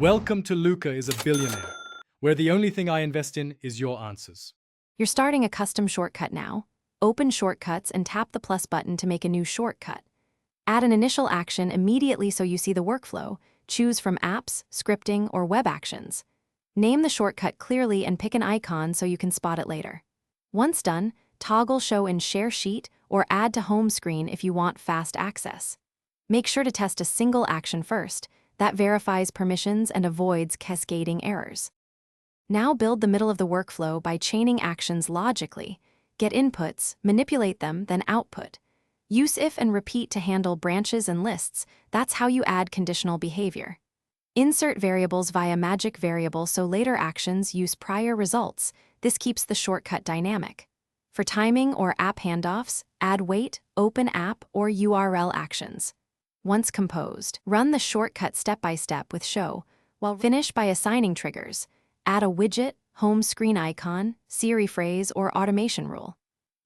Welcome to Luca is a billionaire, where the only thing I invest in is your answers. You're starting a custom shortcut now. Open Shortcuts and tap the plus button to make a new shortcut. Add an initial action immediately so you see the workflow. Choose from apps, scripting, or web actions. Name the shortcut clearly and pick an icon so you can spot it later. Once done, toggle Show in Share Sheet or Add to Home Screen if you want fast access. Make sure to test a single action first. That verifies permissions and avoids cascading errors. Now build the middle of the workflow by chaining actions logically. Get inputs, manipulate them, then output. Use if and repeat to handle branches and lists. That's how you add conditional behavior. Insert variables via magic variable so later actions use prior results. This keeps the shortcut dynamic. For timing or app handoffs, add wait, open app, or URL actions. Once composed, run the shortcut step-by-step with show, while finish by assigning triggers. Add a widget, home screen icon, Siri phrase, or automation rule.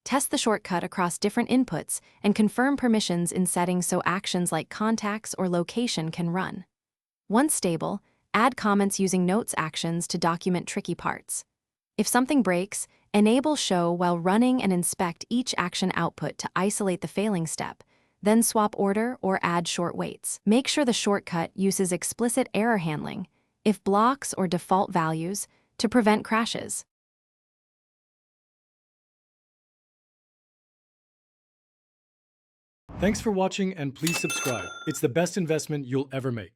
Test the shortcut across different inputs and confirm permissions in settings so actions like contacts or location can run. Once stable, add comments using notes actions to document tricky parts. If something breaks, enable show while running and inspect each action output to isolate the failing step. Then swap order or add short waits. Make sure the shortcut uses explicit error handling, if blocks or default values, to prevent crashes. Thanks for watching and please subscribe. It's the best investment you'll ever make.